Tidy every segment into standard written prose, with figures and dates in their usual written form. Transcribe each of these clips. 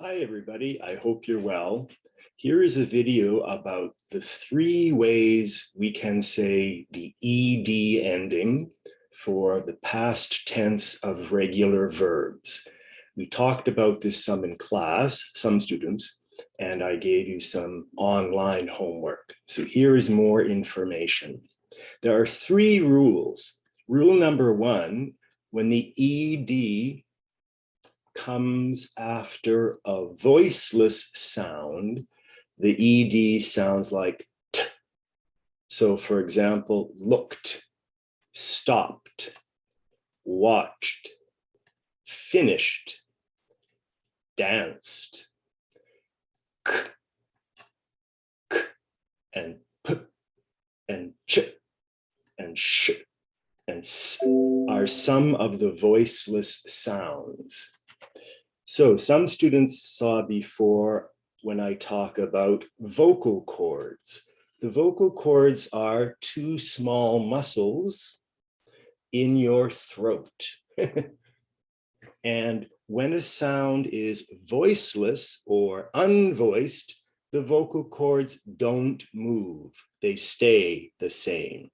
Hi, everybody. I hope you're well. Here is a video about the 3 ways we can say the ED ending for the past tense of regular verbs. We talked about this some in class, some students, and I gave you some online homework. So here is more information. There are 3 rules. Rule number 1, when the ED comes after a voiceless sound, the ED sounds like t. So for example, looked, stopped, watched, finished, danced, k, k, and p, and ch, and sh, and s are some of the voiceless sounds. So some students saw before when I talk about vocal cords. The vocal cords are 2 small muscles in your throat. And when a sound is voiceless or unvoiced, the vocal cords don't move. They stay the same.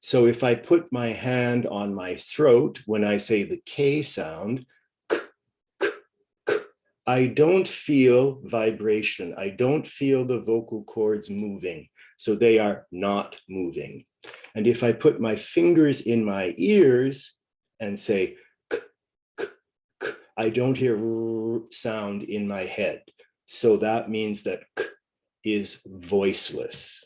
So if I put my hand on my throat when I say the K sound, I don't feel vibration. I don't feel the vocal cords moving. So they are not moving. And if I put my fingers in my ears and say, k, k, k, I don't hear sound in my head. So that means that k is voiceless.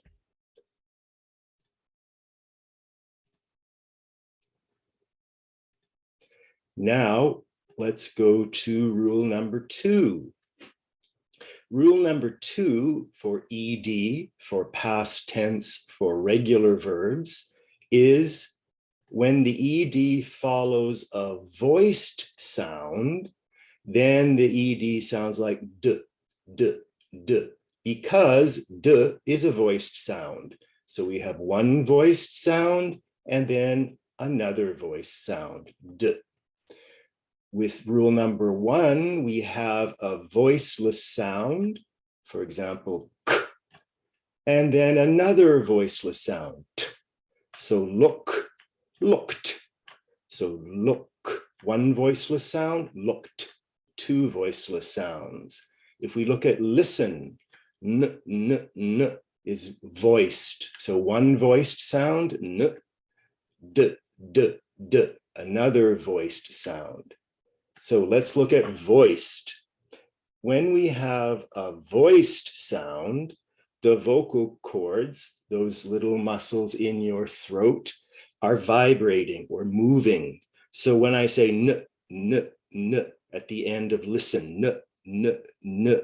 Now, let's go to rule number 2. Rule number 2 for ED, for past tense, for regular verbs, is when the ED follows a voiced sound, then the ED sounds like d, d, d, because d is a voiced sound. So we have one voiced sound and then another voiced sound, d. With rule number 1, we have a voiceless sound, for example, k, and then another voiceless sound, t. So look, looked. So look, one voiceless sound, looked, 2 voiceless sounds. If we look at listen, n, n, n is voiced. So one voiced sound, n, d, d, d, another voiced sound. So let's look at voiced. When we have a voiced sound, the vocal cords, those little muscles in your throat, are vibrating or moving. So when I say n, n, n at the end of listen, n, n, n,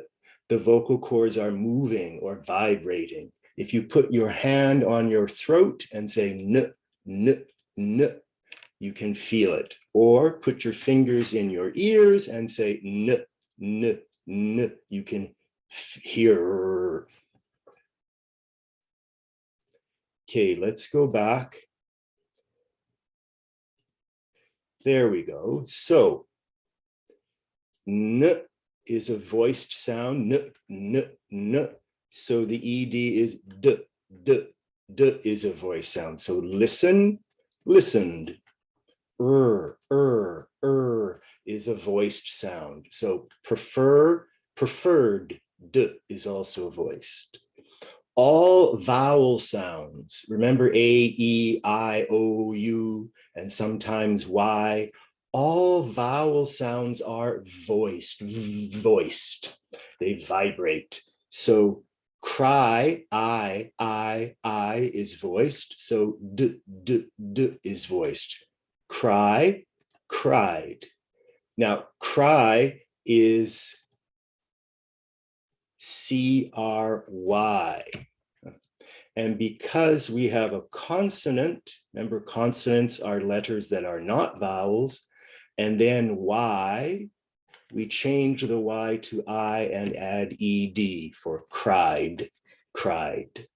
the vocal cords are moving or vibrating. If you put your hand on your throat and say n, n, n, you can feel it. Or put your fingers in your ears and say n, n, n, you can hear. Okay, let's go back. There we go. So n is a voiced sound, n, n, n. So the ED is d, d, d is a voice sound. So listen, listened. Is a voiced sound. So prefer, preferred, d is also voiced. All vowel sounds, remember A, E, I, O, U, and sometimes Y, all vowel sounds are voiced, voiced. They vibrate. So cry, I is voiced. So d, d, d is voiced. Cry, cried. Now, cry is C-R-Y. And because we have a consonant, remember consonants are letters that are not vowels, and then Y, we change the Y to I and add ED for cried, cried.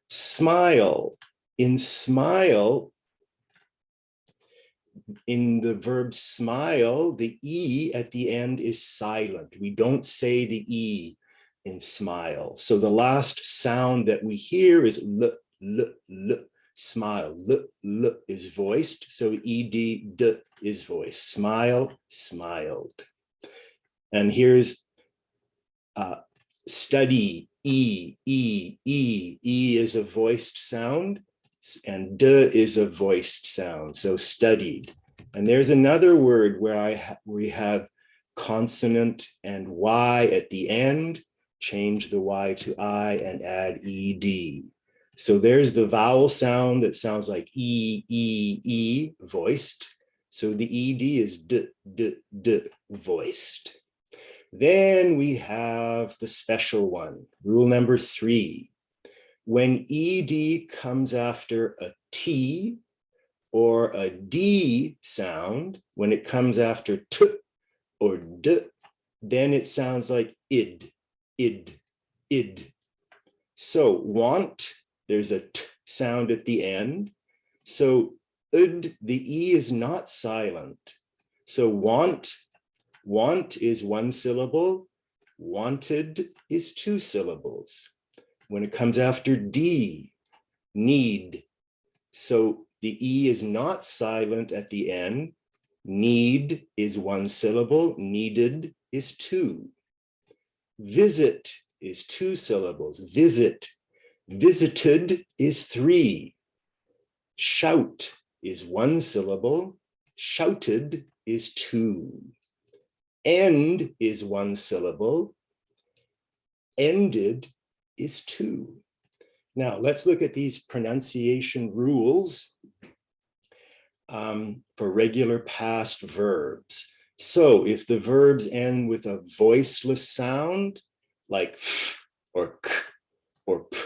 Smile. In smile, in the verb smile, the E at the end is silent. We don't say the E in smile. So the last sound that we hear is L, L, L, smile. L, L is voiced. So ED, D is voiced. Smile, smiled. And here's study, E, E, E. E is a voiced sound, and D is a voiced sound, so studied. And there's another word where we have consonant and Y at the end, change the Y to I and add ED. So there's the vowel sound that sounds like E, E, E, voiced. So the ED is D, D, D, voiced. Then we have the special one, rule number 3. When ED comes after a T or a D sound, when it comes after T or D, then it sounds like id, id, id. So want, there's a T sound at the end. So id, the E is not silent. So want is 1 syllable, wanted is 2 syllables. When it comes after D, need. So the E is not silent at the end. Need is 1 syllable, needed is 2. Visit is 2 syllables, visit. Visited is 3. Shout is 1 syllable, shouted is 2. End is 1 syllable, ended is 2. Now let's look at these pronunciation rules for regular past verbs. So if the verbs end with a voiceless sound, like f or k or p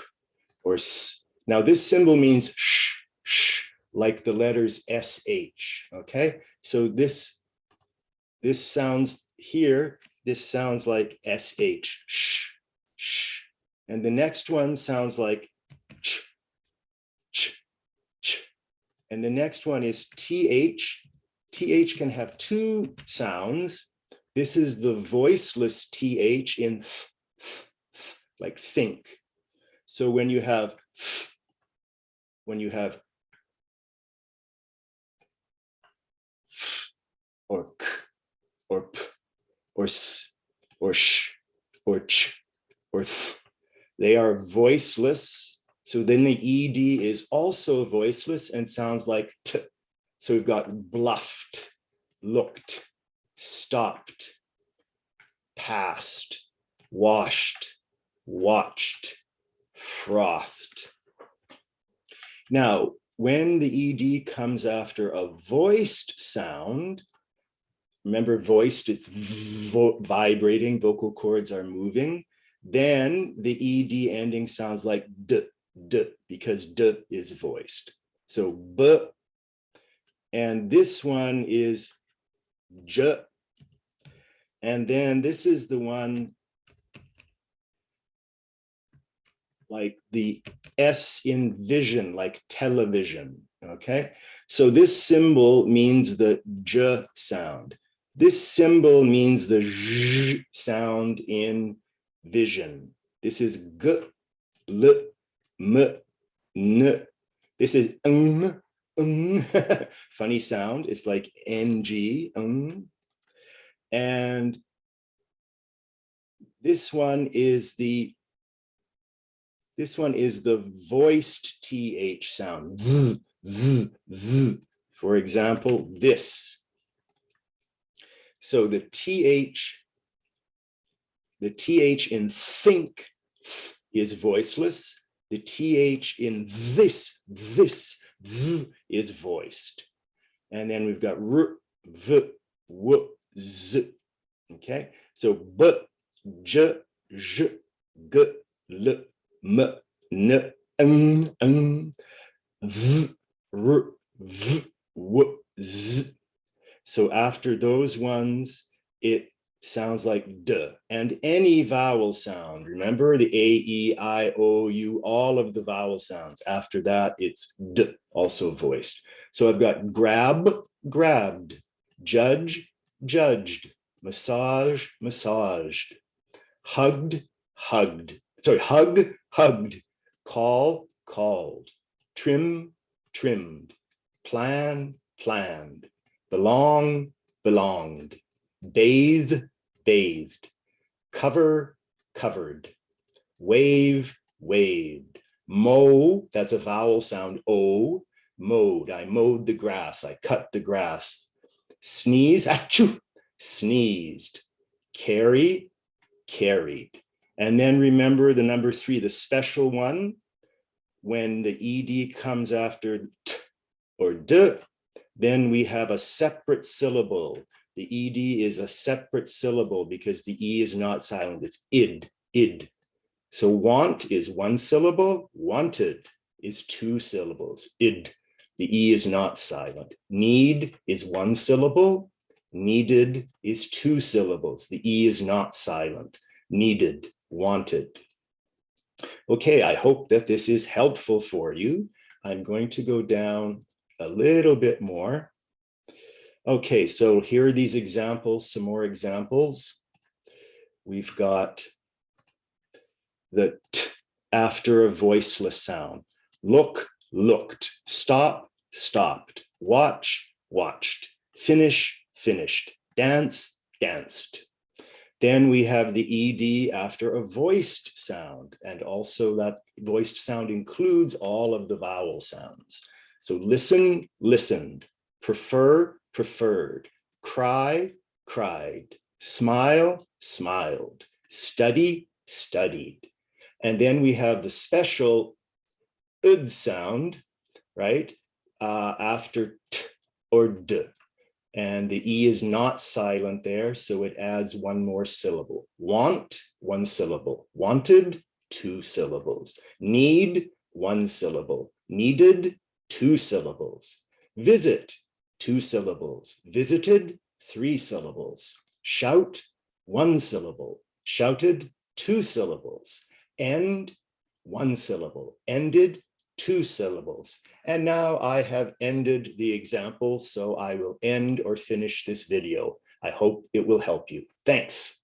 or s. Now this symbol means sh, like the letters sh, okay? So this sounds here, this sounds like sh, sh. And the next one sounds like ch, ch, ch. And the next one is th. Th can have 2 sounds. This is the voiceless th in like think. So when you have or k or p or s or sh or ch or th, they are voiceless. So then the ed is also voiceless and sounds like t. So we've got bluffed, looked, stopped, passed, washed, watched, frothed. Now, when the ed comes after a voiced sound, remember voiced, it's vibrating, vocal cords are moving, then the ed ending sounds like d, d, because d is voiced. So b, and this one is j, and then this is the one like the S in vision, like television, okay? So this symbol means the j sound. This symbol means the zh sound in vision. This is g, l, m, n. This is funny sound. It's like ng, and this one is the voiced th sound. V, v, v. For example, this. So the th in think is voiceless. The th in this v is voiced. And then we've got r, v, w, z. Okay, so b, j, j, g, l, m, n, v, r, v, w, z. So after those ones, it sounds like d. And any vowel sound, remember the a, e, I, o, u, all of the vowel sounds. After that, it's d, also voiced. So I've got grab, grabbed, judge, judged, massage, massaged, hugged, hugged, sorry, hug, hugged, call, called, trim, trimmed, plan, planned, belong, belonged, bathe, bathed, cover, covered, wave, waved, mow, that's a vowel sound, O, mowed, I mowed the grass, I cut the grass, sneeze, achoo, sneezed, carry, carried. And then remember the number 3, the special one, when the ED comes after t or d, then we have a separate syllable. The ED is a separate syllable because the E is not silent, it's id, id. So want is 1 syllable, wanted is 2 syllables, id. The E is not silent. Need is 1 syllable, needed is 2 syllables. The E is not silent. Needed, wanted. Okay, I hope that this is helpful for you. I'm going to go down a little bit more. Okay, so here are these examples, some more examples. We've got the t after a voiceless sound. Look, looked, stop, stopped, watch, watched, finish, finished, dance, danced. Then we have the ED after a voiced sound, and also that voiced sound includes all of the vowel sounds. So listen, listened, prefer, preferred, cry, cried, smile, smiled, study, studied. And then we have the special ud sound, right, after t or d. And the E is not silent there, so it adds 1 more syllable. Want, 1 syllable. Wanted, 2 syllables. Need, 1 syllable. Needed, 2 syllables. Visit, 2 syllables. Visited, 3 syllables. Shout, 1 syllable. Shouted, 2 syllables. End, 1 syllable. Ended, 2 syllables. And now I have ended the example, so I will end or finish this video. I hope it will help you. Thanks.